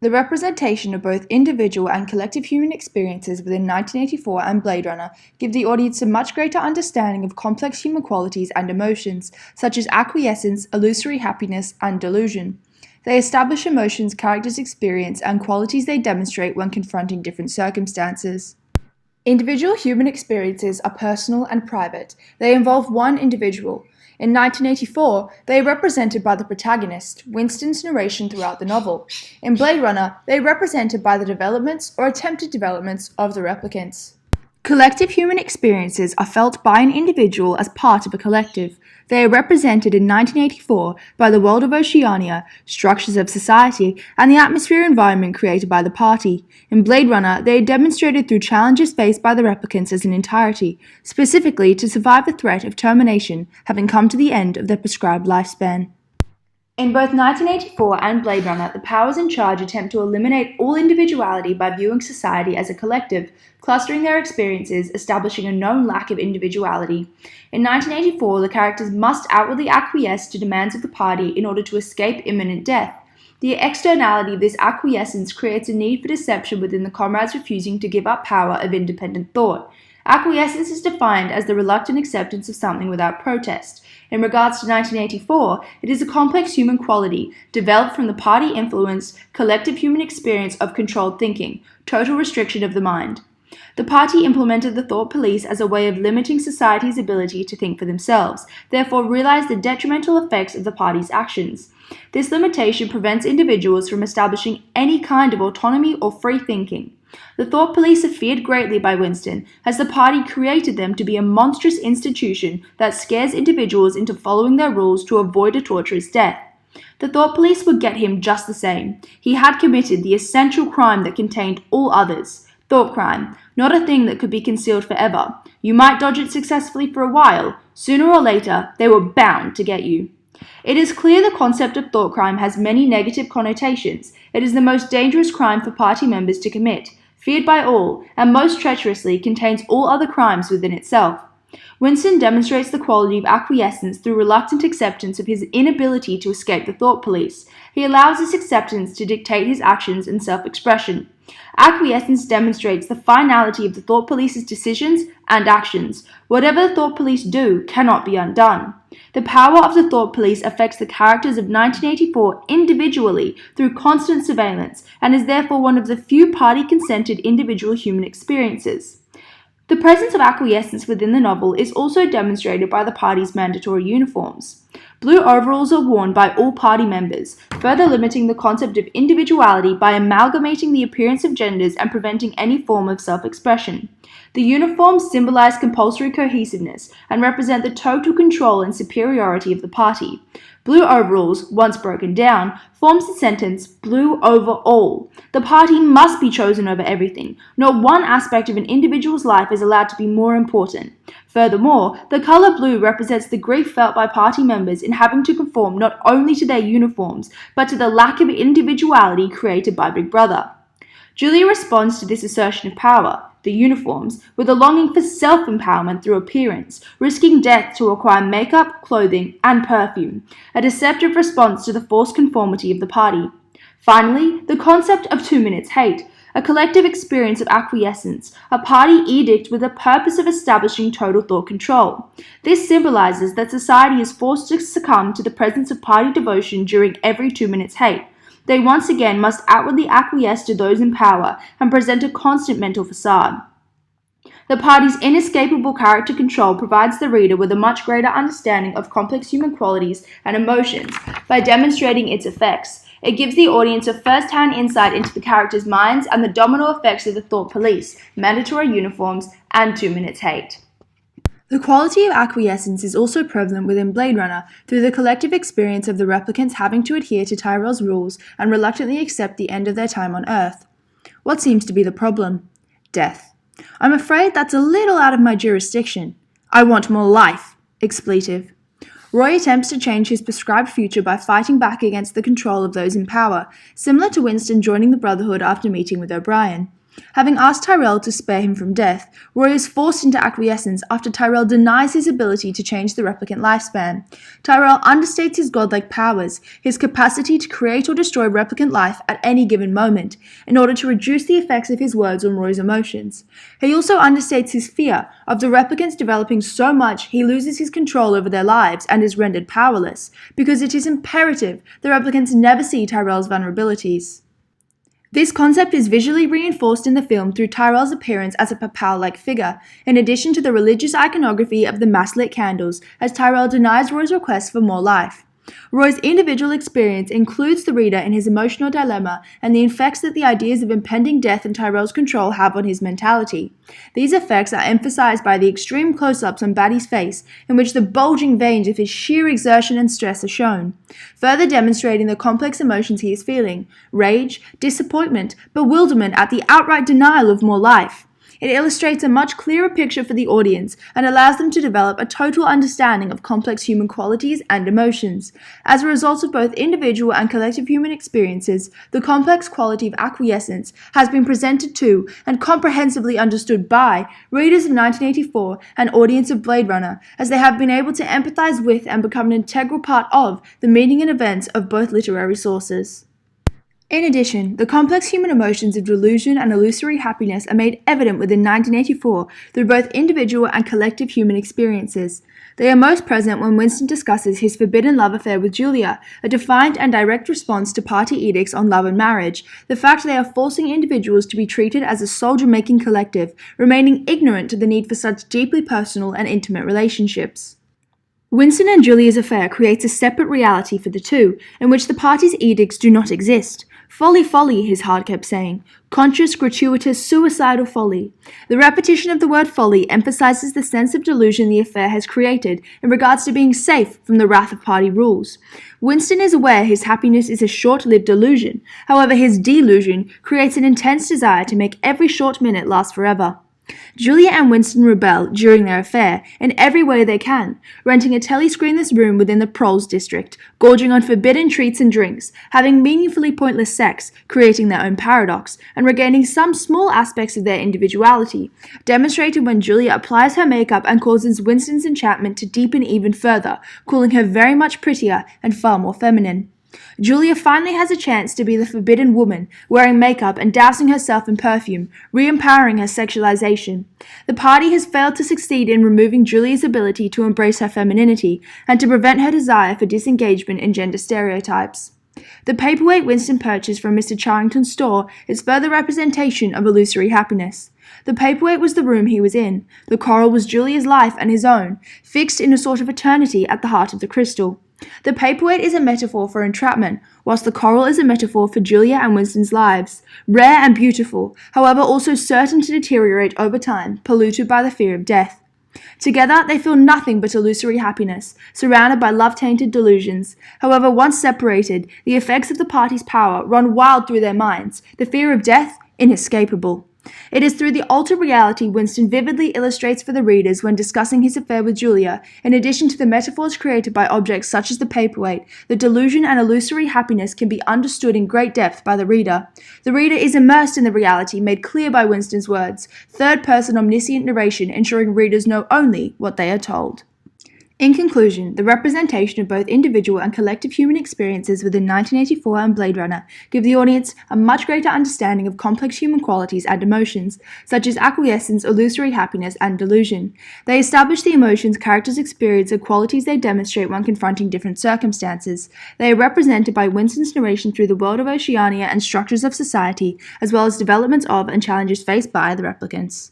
The representation of both individual and collective human experiences within 1984 and Blade Runner give the audience a much greater understanding of complex human qualities and emotions, such as acquiescence, illusory happiness, and delusion. They establish emotions characters experience and qualities they demonstrate when confronting different circumstances. Individual human experiences are personal and private. They involve one individual. In 1984, they are represented by the protagonist, Winston's narration throughout the novel. In Blade Runner, they are represented by the developments or attempted developments of the replicants. Collective human experiences are felt by an individual as part of a collective. They are represented in 1984 by the world of Oceania, structures of society, and the atmosphere environment created by the party. In Blade Runner, they are demonstrated through challenges faced by the replicants as an entirety, specifically to survive the threat of termination, having come to the end of their prescribed lifespan. In both 1984 and Blade Runner, the powers in charge attempt to eliminate all individuality by viewing society as a collective, clustering their experiences, establishing a known lack of individuality. In 1984, the characters must outwardly acquiesce to demands of the party in order to escape imminent death. The externality of this acquiescence creates a need for deception within the comrades refusing to give up power of independent thought. Acquiescence is defined as the reluctant acceptance of something without protest. In regards to 1984, it is a complex human quality developed from the party-influenced, collective human experience of controlled thinking, total restriction of the mind. The party implemented the thought police as a way of limiting society's ability to think for themselves, therefore realized the detrimental effects of the party's actions. This limitation prevents individuals from establishing any kind of autonomy or free thinking. The thought police are feared greatly by Winston, as the party created them to be a monstrous institution that scares individuals into following their rules to avoid a torturous death. The thought police would get him just the same. He had committed the essential crime that contained all others. Thought crime, not a thing that could be concealed forever. You might dodge it successfully for a while. Sooner or later, they were bound to get you. It is clear the concept of thought crime has many negative connotations. It is the most dangerous crime for party members to commit, feared by all, and most treacherously contains all other crimes within itself. Winston demonstrates the quality of acquiescence through reluctant acceptance of his inability to escape the thought police. He allows this acceptance to dictate his actions and self-expression. Acquiescence demonstrates the finality of the thought police's decisions and actions. Whatever the thought police do cannot be undone. The power of the thought police affects the characters of 1984 individually through constant surveillance and is therefore one of the few party-consented individual human experiences. The presence of acquiescence within the novel is also demonstrated by the party's mandatory uniforms. Blue overalls are worn by all party members, further limiting the concept of individuality by amalgamating the appearance of genders and preventing any form of self-expression. The uniforms symbolize compulsory cohesiveness and represent the total control and superiority of the party. Blue overalls, once broken down, forms the sentence, blue over all. The party must be chosen over everything. Not one aspect of an individual's life is allowed to be more important. Furthermore, the color blue represents the grief felt by party members in having to conform not only to their uniforms, but to the lack of individuality created by Big Brother. Julia responds to this assertion of power, the uniforms, with a longing for self-empowerment through appearance, risking death to acquire makeup, clothing, and perfume, a deceptive response to the forced conformity of the party. Finally, the concept of 2 minutes hate, a collective experience of acquiescence, a party edict with the purpose of establishing total thought control. This symbolizes that society is forced to succumb to the presence of party devotion during every 2 minutes hate. They once again must outwardly acquiesce to those in power and present a constant mental facade. The party's inescapable character control provides the reader with a much greater understanding of complex human qualities and emotions by demonstrating its effects. It gives the audience a first-hand insight into the characters' minds and the domino effects of the thought police, mandatory uniforms, and 2 minutes hate. The quality of acquiescence is also prevalent within Blade Runner through the collective experience of the replicants having to adhere to Tyrell's rules and reluctantly accept the end of their time on Earth. What seems to be the problem? Death. I'm afraid that's a little out of my jurisdiction. I want more life. Expletive. Roy attempts to change his prescribed future by fighting back against the control of those in power, similar to Winston joining the Brotherhood after meeting with O'Brien. Having asked Tyrell to spare him from death, Roy is forced into acquiescence after Tyrell denies his ability to change the replicant lifespan. Tyrell understates his godlike powers, his capacity to create or destroy replicant life at any given moment, in order to reduce the effects of his words on Roy's emotions. He also understates his fear of the replicants developing so much he loses his control over their lives and is rendered powerless, because it is imperative the replicants never see Tyrell's vulnerabilities. This concept is visually reinforced in the film through Tyrell's appearance as a papal-like figure, in addition to the religious iconography of the mass-lit candles, as Tyrell denies Roy's request for more life. Roy's individual experience includes the reader in his emotional dilemma and the effects that the ideas of impending death and Tyrell's control have on his mentality. These effects are emphasized by the extreme close-ups on Batty's face, in which the bulging veins of his sheer exertion and stress are shown, further demonstrating the complex emotions he is feeling: rage, disappointment, bewilderment at the outright denial of more life. It illustrates a much clearer picture for the audience and allows them to develop a total understanding of complex human qualities and emotions. As a result of both individual and collective human experiences, the complex quality of acquiescence has been presented to and comprehensively understood by readers of 1984 and audience of Blade Runner, as they have been able to empathize with and become an integral part of the meaning and events of both literary sources. In addition, the complex human emotions of delusion and illusory happiness are made evident within 1984 through both individual and collective human experiences. They are most present when Winston discusses his forbidden love affair with Julia, a defiant and direct response to party edicts on love and marriage, the fact they are forcing individuals to be treated as a soldier-making collective, remaining ignorant to the need for such deeply personal and intimate relationships. Winston and Julia's affair creates a separate reality for the two, in which the party's edicts do not exist. Folly, folly, his heart kept saying. Conscious, gratuitous, suicidal folly. The repetition of the word folly emphasizes the sense of delusion the affair has created in regards to being safe from the wrath of party rules. Winston is aware his happiness is a short-lived delusion. However, his delusion creates an intense desire to make every short minute last forever. Julia and Winston rebel during their affair in every way they can, renting a telescreenless room within the Proles district, gorging on forbidden treats and drinks, having meaningfully pointless sex, creating their own paradox, and regaining some small aspects of their individuality, demonstrated when Julia applies her makeup and causes Winston's enchantment to deepen even further, calling her very much prettier and far more feminine. Julia finally has a chance to be the forbidden woman, wearing makeup and dousing herself in perfume, re-empowering her sexualization. The party has failed to succeed in removing Julia's ability to embrace her femininity and to prevent her desire for disengagement in gender stereotypes. The paperweight Winston purchased from Mr. Charrington's store is further representation of illusory happiness. The paperweight was the room he was in. The coral was Julia's life and his own, fixed in a sort of eternity at the heart of the crystal. The paperweight is a metaphor for entrapment, whilst the coral is a metaphor for Julia and Winston's lives, rare and beautiful, however also certain to deteriorate over time, polluted by the fear of death. Together, they feel nothing but illusory happiness, surrounded by love-tainted delusions. However, once separated, the effects of the party's power run wild through their minds, the fear of death inescapable. It is through the altered reality Winston vividly illustrates for the readers when discussing his affair with Julia, in addition to the metaphors created by objects such as the paperweight, the delusion and illusory happiness can be understood in great depth by the reader. The reader is immersed in the reality made clear by Winston's words, third-person omniscient narration ensuring readers know only what they are told. In conclusion, the representation of both individual and collective human experiences within 1984 and Blade Runner give the audience a much greater understanding of complex human qualities and emotions, such as acquiescence, illusory happiness, and delusion. They establish the emotions characters experience and qualities they demonstrate when confronting different circumstances. They are represented by Winston's narration through the world of Oceania and structures of society, as well as developments of and challenges faced by the replicants.